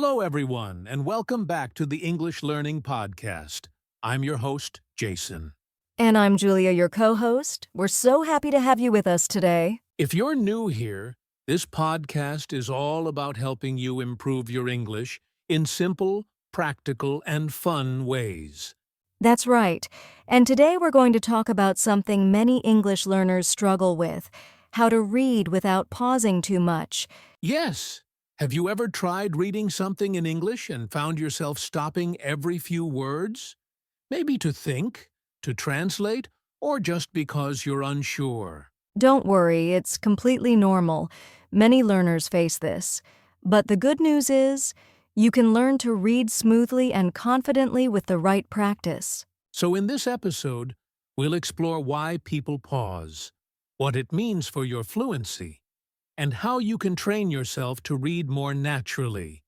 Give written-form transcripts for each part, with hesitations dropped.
Hello, everyone, and welcome back to the English Learning Podcast. I'm your host, Jason. And I'm Julia, your co-host. We're so happy to have you with us today. If you're new here, this podcast is all about helping you improve your English in simple, practical, and fun ways. That's right. And today we're going to talk about something many English learners struggle with, how to read without pausing too much. Yes, have you ever tried reading something in English and found yourself stopping every few words? Maybe to think, to translate, or just because you're unsure. Don't worry, it's completely normal. Many learners face this. But the good news is, you can learn to read smoothly and confidently with the right practice. So in this episode, we'll explore why people pause, what it means for your fluency, and how you can train yourself to read more naturally,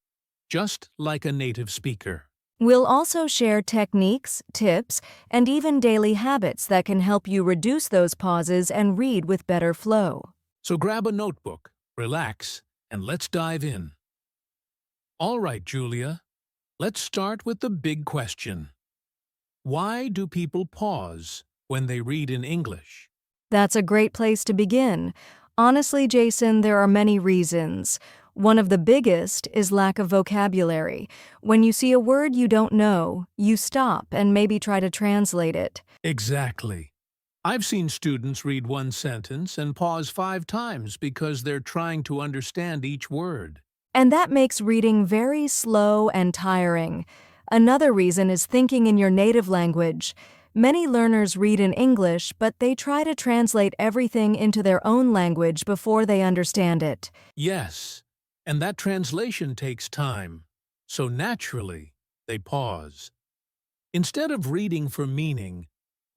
just like a native speaker. We'll also share techniques, tips, and even daily habits that can help you reduce those pauses and read with better flow. So grab a notebook, relax, and let's dive in. All right, Julia, let's start with the big question. Why do people pause when they read in English? That's a great place to begin. Honestly, Jason, there are many reasons. One of the biggest is lack of vocabulary. When you see a word you don't know, you stop and maybe try to translate it. Exactly. I've seen students read one sentence and pause 5 times because they're trying to understand each word. And that makes reading very slow and tiring. Another reason is thinking in your native language. Many learners read in English, but they try to translate everything into their own language before they understand it. Yes, and that translation takes time, so naturally, they pause. Instead of reading for meaning,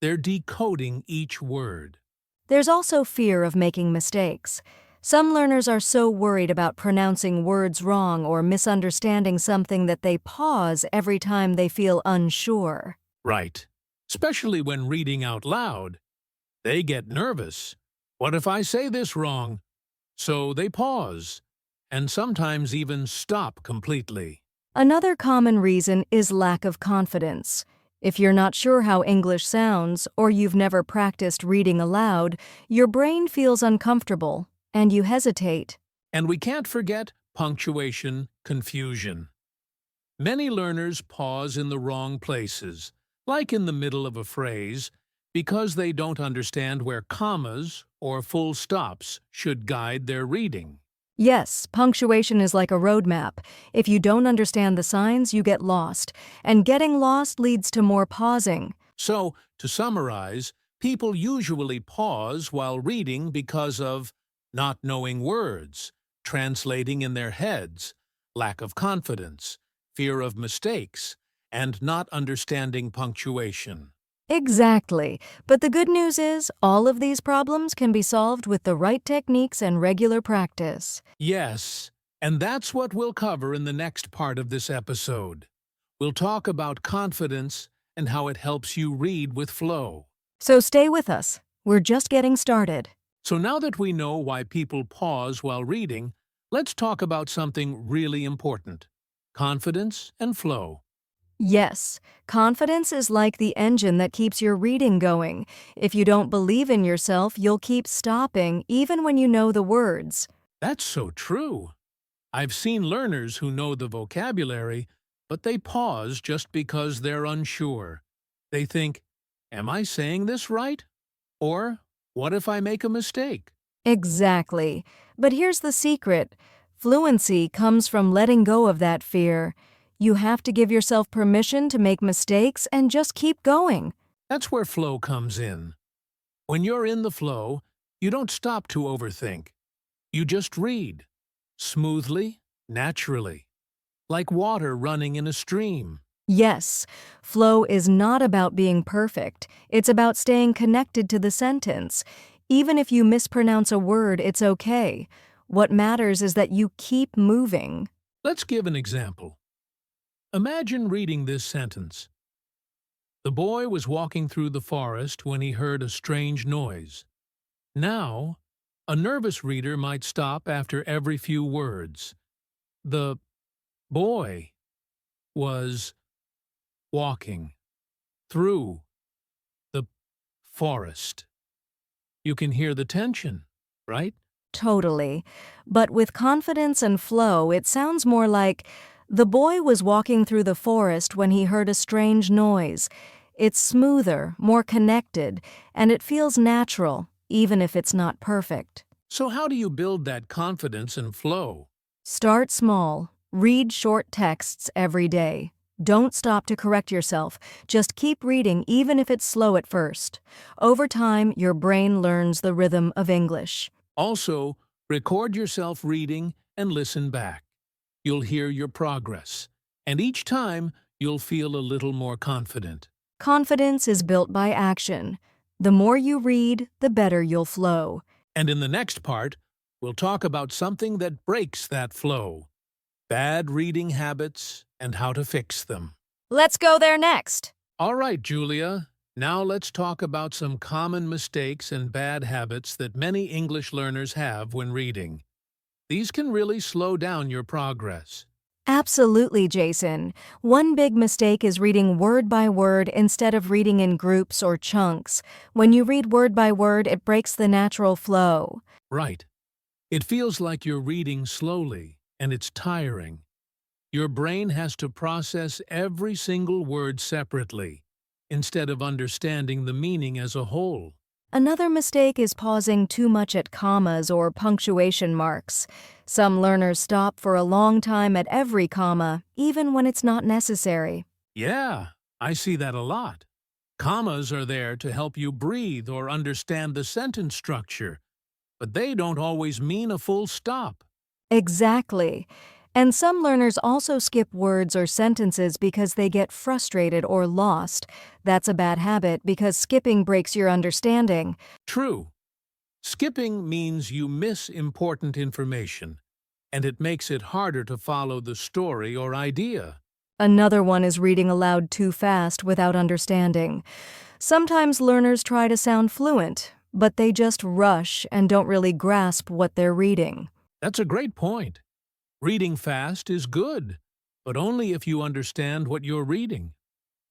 they're decoding each word. There's also fear of making mistakes. Some learners are so worried about pronouncing words wrong or misunderstanding something that they pause every time they feel unsure. Right. Especially when reading out loud. They get nervous. What if I say this wrong? So they pause, and sometimes even stop completely. Another common reason is lack of confidence. If you're not sure how English sounds, or you've never practiced reading aloud, your brain feels uncomfortable, and you hesitate. And we can't forget punctuation confusion. Many learners pause in the wrong places, like in the middle of a phrase, because they don't understand where commas or full stops should guide their reading. Yes, punctuation is like a roadmap. If you don't understand the signs, you get lost, and getting lost leads to more pausing. So, to summarize, people usually pause while reading because of not knowing words, translating in their heads, lack of confidence, fear of mistakes, and not understanding punctuation. Exactly. But the good news is, all of these problems can be solved with the right techniques and regular practice. Yes, and that's what we'll cover in the next part of this episode. We'll talk about confidence and how it helps you read with flow. So stay with us. We're just getting started. So now that we know why people pause while reading, let's talk about something really important: confidence and flow. Yes, confidence is like the engine that keeps your reading going. If you don't believe in yourself, you'll keep stopping even when you know the words. That's so true. I've seen learners who know the vocabulary, but they pause just because they're unsure. They think, am I saying this right? Or, what if I make a mistake? Exactly. But here's the secret. Fluency comes from letting go of that fear. You have to give yourself permission to make mistakes and just keep going. That's where flow comes in. When you're in the flow, you don't stop to overthink. You just read, smoothly, naturally, like water running in a stream. Yes, flow is not about being perfect. It's about staying connected to the sentence. Even if you mispronounce a word, it's okay. What matters is that you keep moving. Let's give an example. Imagine reading this sentence. The boy was walking through the forest when he heard a strange noise. Now, a nervous reader might stop after every few words. The boy was walking through the forest. You can hear the tension, right? Totally. But with confidence and flow, it sounds more like the boy was walking through the forest when he heard a strange noise. It's smoother, more connected, and it feels natural, even if it's not perfect. So how do you build that confidence and flow? Start small. Read short texts every day. Don't stop to correct yourself. Just keep reading even if it's slow at first. Over time, your brain learns the rhythm of English. Also, record yourself reading and listen back. You'll hear your progress, and each time you'll feel a little more confident. Confidence is built by action. The more you read, the better you'll flow. And in the next part, we'll talk about something that breaks that flow: bad reading habits and how to fix them. Let's go there next. All right, Julia. Now let's talk about some common mistakes and bad habits that many English learners have when reading. These can really slow down your progress. Absolutely, Jason. One big mistake is reading word by word instead of reading in groups or chunks. When you read word by word, it breaks the natural flow. Right. It feels like you're reading slowly, and it's tiring. Your brain has to process every single word separately, instead of understanding the meaning as a whole. Another mistake is pausing too much at commas or punctuation marks. Some learners stop for a long time at every comma, even when it's not necessary. Yeah, I see that a lot. Commas are there to help you breathe or understand the sentence structure, but they don't always mean a full stop. Exactly. And some learners also skip words or sentences because they get frustrated or lost. That's a bad habit because skipping breaks your understanding. True. Skipping means you miss important information, and it makes it harder to follow the story or idea. Another one is reading aloud too fast without understanding. Sometimes learners try to sound fluent, but they just rush and don't really grasp what they're reading. That's a great point. Reading fast is good, but only if you understand what you're reading.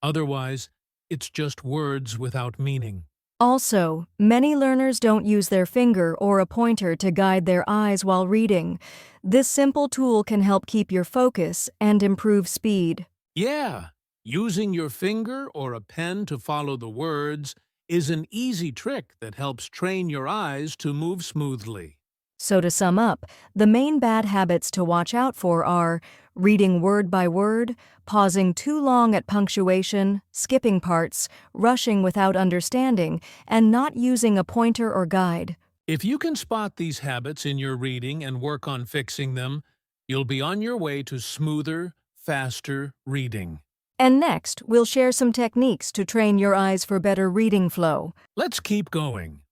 Otherwise, it's just words without meaning. Also, many learners don't use their finger or a pointer to guide their eyes while reading. This simple tool can help keep your focus and improve speed. Yeah, using your finger or a pen to follow the words is an easy trick that helps train your eyes to move smoothly. So to sum up, the main bad habits to watch out for are reading word by word, pausing too long at punctuation, skipping parts, rushing without understanding, and not using a pointer or guide. If you can spot these habits in your reading and work on fixing them, you'll be on your way to smoother, faster reading. And next, we'll share some techniques to train your eyes for better reading flow. Let's keep going.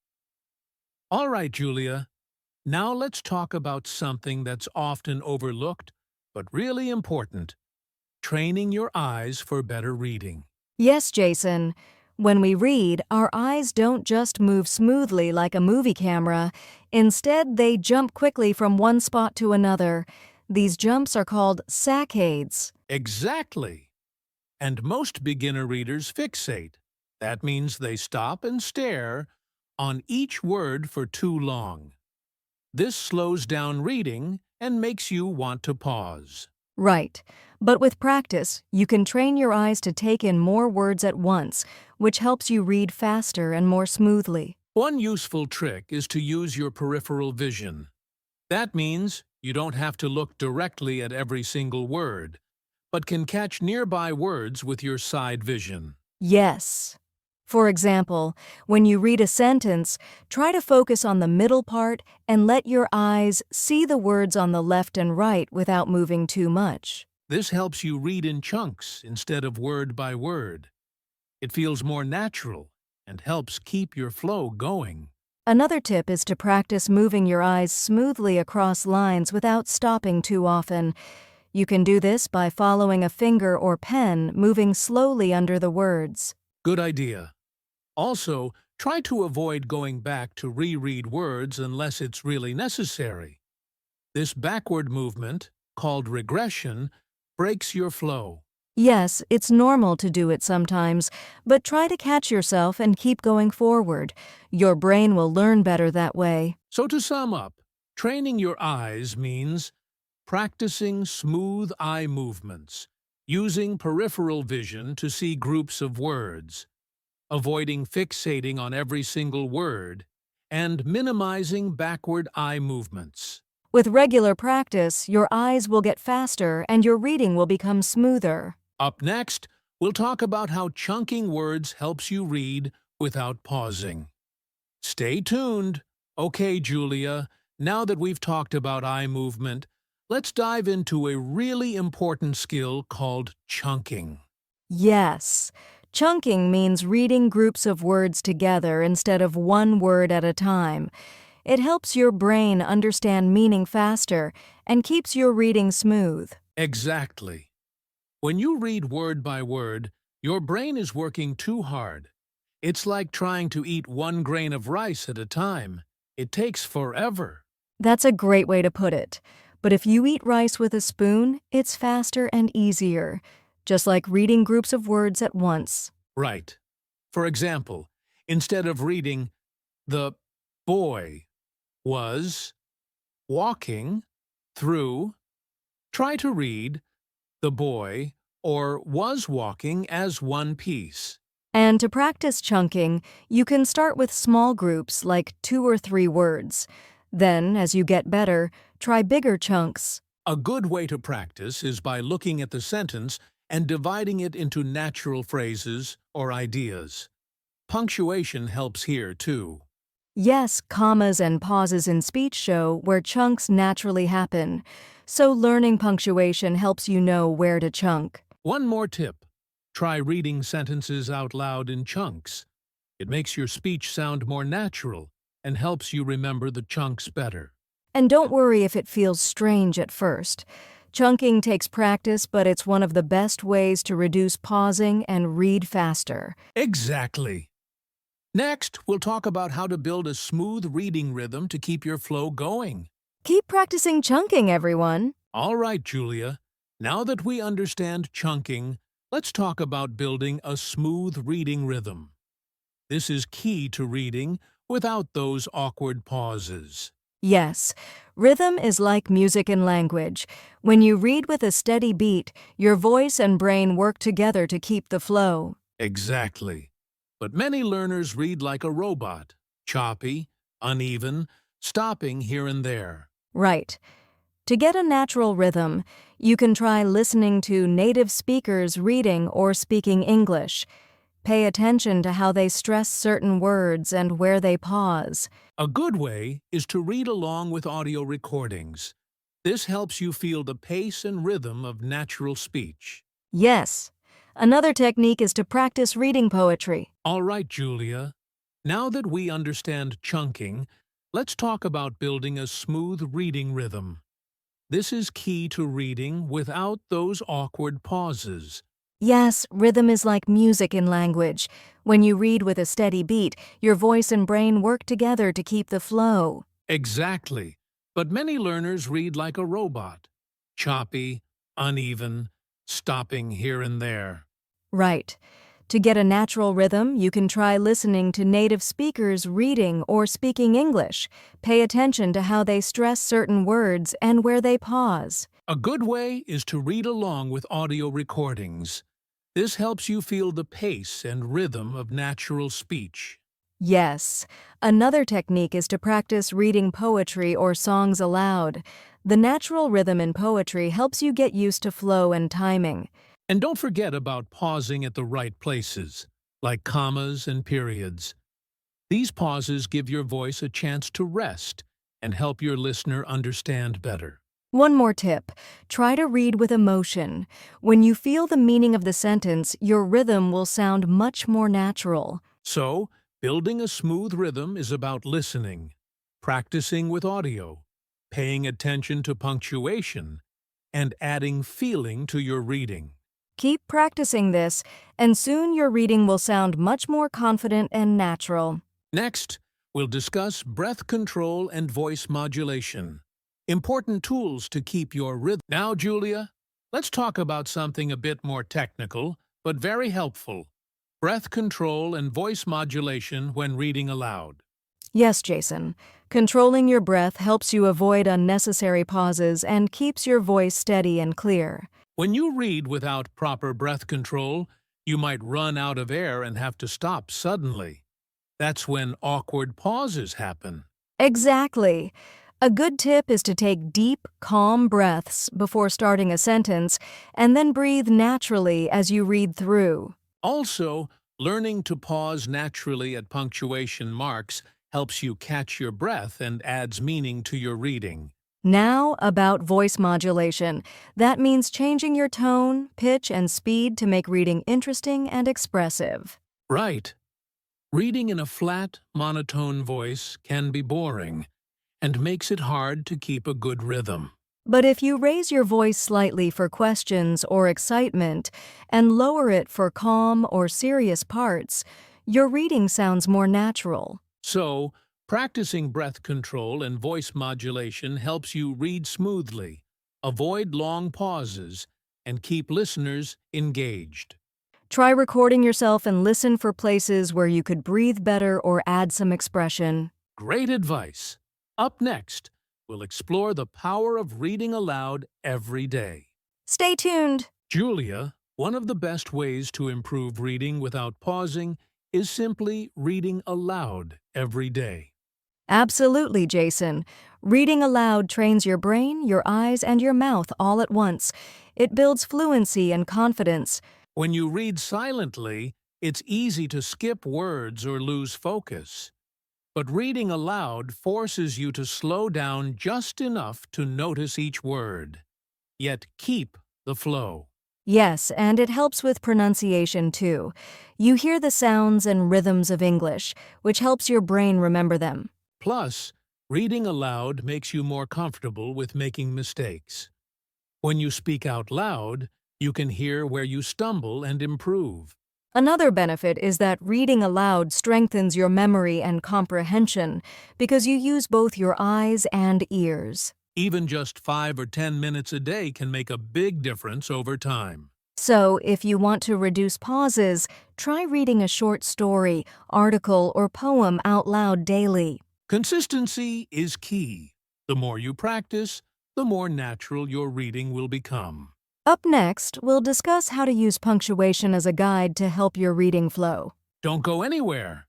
All right, Julia. Now let's talk about something that's often overlooked, but really important: training your eyes for better reading. Yes, Jason. When we read, our eyes don't just move smoothly like a movie camera. Instead, they jump quickly from one spot to another. These jumps are called saccades. Exactly. And most beginner readers fixate. That means they stop and stare on each word for too long. This slows down reading and makes you want to pause. Right. But with practice, you can train your eyes to take in more words at once, which helps you read faster and more smoothly. One useful trick is to use your peripheral vision. That means you don't have to look directly at every single word, but can catch nearby words with your side vision. Yes. For example, when you read a sentence, try to focus on the middle part and let your eyes see the words on the left and right without moving too much. This helps you read in chunks instead of word by word. It feels more natural and helps keep your flow going. Another tip is to practice moving your eyes smoothly across lines without stopping too often. You can do this by following a finger or pen moving slowly under the words. Good idea. Also, try to avoid going back to reread words unless it's really necessary. This backward movement, called regression, breaks your flow. Yes, it's normal to do it sometimes, but try to catch yourself and keep going forward. Your brain will learn better that way. So to sum up, training your eyes means practicing smooth eye movements, using peripheral vision to see groups of words, avoiding fixating on every single word, and minimizing backward eye movements. With regular practice, your eyes will get faster and your reading will become smoother. Up next, we'll talk about how chunking words helps you read without pausing. Stay tuned. Okay, Julia, now that we've talked about eye movement, let's dive into a really important skill called chunking. Yes. Chunking means reading groups of words together instead of one word at a time. It helps your brain understand meaning faster and keeps your reading smooth. Exactly. When you read word by word, your brain is working too hard. It's like trying to eat one grain of rice at a time. It takes forever. That's a great way to put it. But if you eat rice with a spoon, it's faster and easier, just like reading groups of words at once. Right. For example, instead of reading, the boy was walking through, try to read the boy or was walking as one piece. And to practice chunking, you can start with small groups like 2 or 3 words. Then, as you get better, try bigger chunks. A good way to practice is by looking at the sentence and dividing it into natural phrases or ideas. Punctuation helps here, too. Yes, commas and pauses in speech show where chunks naturally happen, so learning punctuation helps you know where to chunk. One more tip. Try reading sentences out loud in chunks. It makes your speech sound more natural and helps you remember the chunks better. And don't worry if it feels strange at first. Chunking takes practice, but it's one of the best ways to reduce pausing and read faster. Exactly. Next, we'll talk about how to build a smooth reading rhythm to keep your flow going. Keep practicing chunking, everyone. All right, Julia. Now that we understand chunking, let's talk about building a smooth reading rhythm. This is key to reading without those awkward pauses. Yes, rhythm is like music and language. When you read with a steady beat, your voice and brain work together to keep the flow. Exactly. But many learners read like a robot, choppy, uneven, stopping here and there. Right. To get a natural rhythm, you can try listening to native speakers reading or speaking English. Pay attention to how they stress certain words and where they pause. A good way is to read along with audio recordings. This helps you feel the pace and rhythm of natural speech. Yes. Another technique is to practice reading poetry. All right, Julia. Now that we understand chunking, let's talk about building a smooth reading rhythm. This is key to reading without those awkward pauses. Yes, rhythm is like music in language. When you read with a steady beat, your voice and brain work together to keep the flow. Exactly. But many learners read like a robot, choppy, uneven, stopping here and there. Right. To get a natural rhythm, you can try listening to native speakers reading or speaking English. Pay attention to how they stress certain words and where they pause. A good way is to read along with audio recordings. This helps you feel the pace and rhythm of natural speech. Yes. Another technique is to practice reading poetry or songs aloud. The natural rhythm in poetry helps you get used to flow and timing. And don't forget about pausing at the right places, like commas and periods. These pauses give your voice a chance to rest and help your listener understand better. One more tip. Try to read with emotion. When you feel the meaning of the sentence, your rhythm will sound much more natural. So, building a smooth rhythm is about listening, practicing with audio, paying attention to punctuation, and adding feeling to your reading. Keep practicing this, and soon your reading will sound much more confident and natural. Next, we'll discuss breath control and voice modulation. Important tools to keep your rhythm. Now, Julia, Let's talk about something a bit more technical, but very helpful. Breath control and voice modulation when reading aloud. Yes, Jason. Controlling your breath helps you avoid unnecessary pauses and keeps your voice steady and clear. When you read without proper breath control, you might run out of air and have to stop suddenly. That's when awkward pauses happen. Exactly. A good tip is to take deep, calm breaths before starting a sentence and then breathe naturally as you read through. Also, learning to pause naturally at punctuation marks helps you catch your breath and adds meaning to your reading. Now, about voice modulation. That means changing your tone, pitch, and speed to make reading interesting and expressive. Right. Reading in a flat, monotone voice can be boring and makes it hard to keep a good rhythm. But if you raise your voice slightly for questions or excitement and lower it for calm or serious parts, your reading sounds more natural. So, practicing breath control and voice modulation helps you read smoothly, avoid long pauses, and keep listeners engaged. Try recording yourself and listen for places where you could breathe better or add some expression. Great advice. Up next, we'll explore the power of reading aloud every day. Stay tuned! Julia, one of the best ways to improve reading without pausing is simply reading aloud every day. Absolutely, Jason. Reading aloud trains your brain, your eyes, and your mouth all at once. It builds fluency and confidence. When you read silently, it's easy to skip words or lose focus. But reading aloud forces you to slow down just enough to notice each word, yet keep the flow. Yes, and it helps with pronunciation too. You hear the sounds and rhythms of English, which helps your brain remember them. Plus, reading aloud makes you more comfortable with making mistakes. When you speak out loud, you can hear where you stumble and improve. Another benefit is that reading aloud strengthens your memory and comprehension because you use both your eyes and ears. Even just 5 or 10 minutes a day can make a big difference over time. So, if you want to reduce pauses, try reading a short story, article, or poem out loud daily. Consistency is key. The more you practice, the more natural your reading will become. Up next, we'll discuss how to use punctuation as a guide to help your reading flow. Don't go anywhere.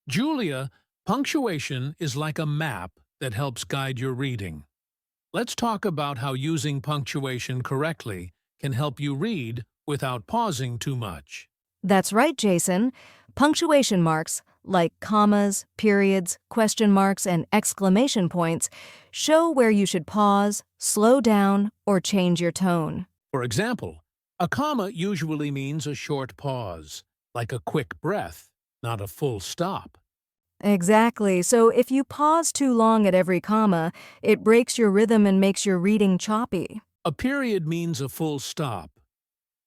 Julia, punctuation is like a map that helps guide your reading. Let's talk about how using punctuation correctly can help you read without pausing too much. That's right, Jason. Punctuation marks, like commas, periods, question marks, and exclamation points, show where you should pause, slow down, or change your tone. For example, a comma usually means a short pause, like a quick breath, not a full stop. Exactly. So if you pause too long at every comma, it breaks your rhythm and makes your reading choppy. A period means a full stop.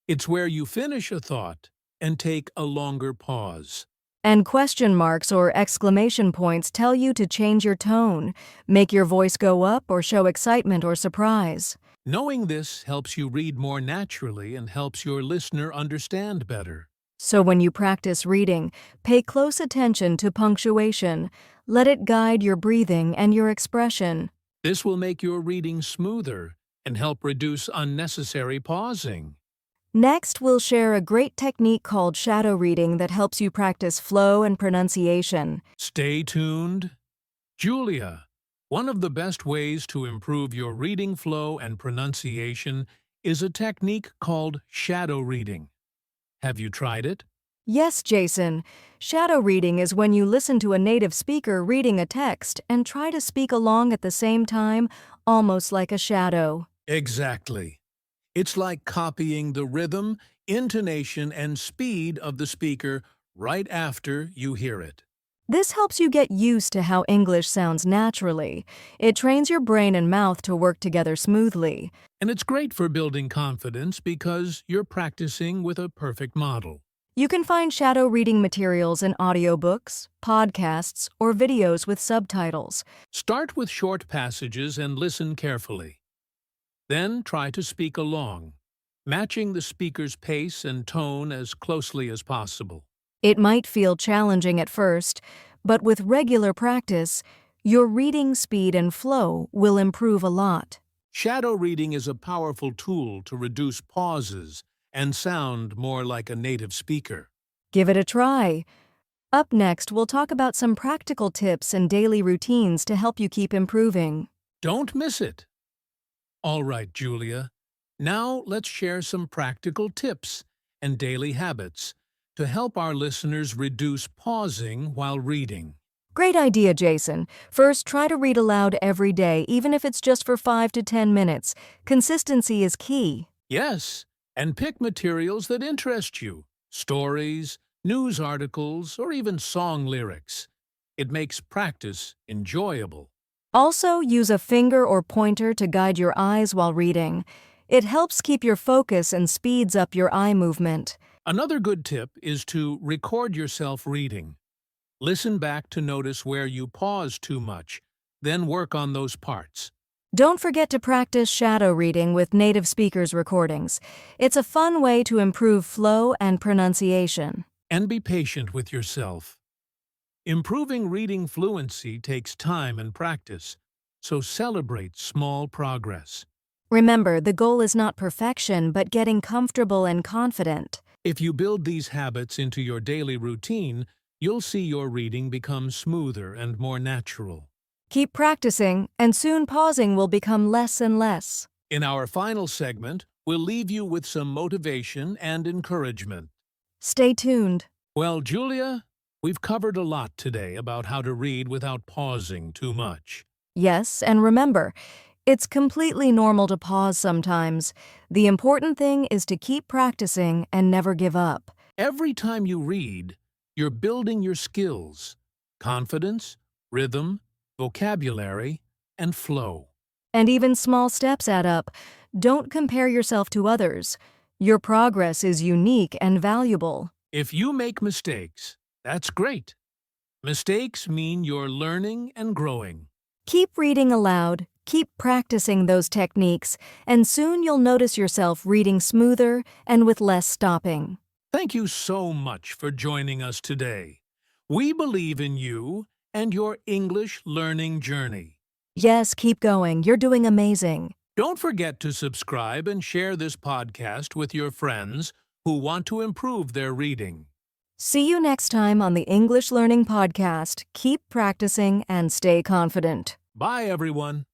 It's where you finish a thought and take a longer pause. And question marks or exclamation points tell you to change your tone, make your voice go up, or show excitement or surprise. Knowing this helps you read more naturally and helps your listener understand better. So when you practice reading, pay close attention to punctuation. Let it guide your breathing and your expression. This will make your reading smoother and help reduce unnecessary pausing. Next, we'll share a great technique called shadow reading that helps you practice flow and pronunciation. Stay tuned. Julia, one of the best ways to improve your reading flow and pronunciation is a technique called shadow reading. Have you tried it? Yes, Jason. Shadow reading is when you listen to a native speaker reading a text and try to speak along at the same time, almost like a shadow. Exactly. It's like copying the rhythm, intonation, and speed of the speaker right after you hear it. This helps you get used to how English sounds naturally. It trains your brain and mouth to work together smoothly. And it's great for building confidence because you're practicing with a perfect model. You can find shadow reading materials in audiobooks, podcasts, or videos with subtitles. Start with short passages and listen carefully. Then try to speak along. matching the speaker's pace and tone as closely as possible. It might feel challenging at first, but with regular practice, your reading speed and flow will improve a lot. Shadow reading is a powerful tool to reduce pauses and sound more like a native speaker. Give it a try. Up next, we'll talk about some practical tips and daily routines to help you keep improving. Don't miss it. All right, Julia. Now let's share some practical tips and daily habits to help our listeners reduce pausing while reading. Great idea, Jason. First, try to read aloud every day, even if it's just for 5 to 10 minutes. Consistency is key. Yes, and pick materials that interest you. Stories, news articles, or even song lyrics. It makes practice enjoyable. Also, use a finger or pointer to guide your eyes while reading. It helps keep your focus and speeds up your eye movement. Another good tip is to record yourself reading. Listen back to notice where you pause too much, then work on those parts. Don't forget to practice shadow reading with native speakers' recordings. It's a fun way to improve flow and pronunciation. And be patient with yourself. Improving reading fluency takes time and practice, so celebrate small progress. Remember, the goal is not perfection, but getting comfortable and confident. If you build these habits into your daily routine, you'll see your reading become smoother and more natural. Keep practicing, and soon pausing will become less and less. In our final segment, we'll leave you with some motivation and encouragement. Stay tuned. Well, Julia, we've covered a lot today about how to read without pausing too much. Yes, and remember, it's completely normal to pause sometimes. The important thing is to keep practicing and never give up. Every time you read, you're building your skills, confidence, rhythm, vocabulary, and flow. And even small steps add up. Don't compare yourself to others. Your progress is unique and valuable. If you make mistakes, that's great. Mistakes mean you're learning and growing. Keep reading aloud, keep practicing those techniques, and soon you'll notice yourself reading smoother and with less stopping. Thank you so much for joining us today. We believe in you and your English learning journey. Yes, keep going. You're doing amazing. Don't forget to subscribe and share this podcast with your friends who want to improve their reading. See you next time on the English Learning Podcast. Keep practicing and stay confident. Bye, everyone.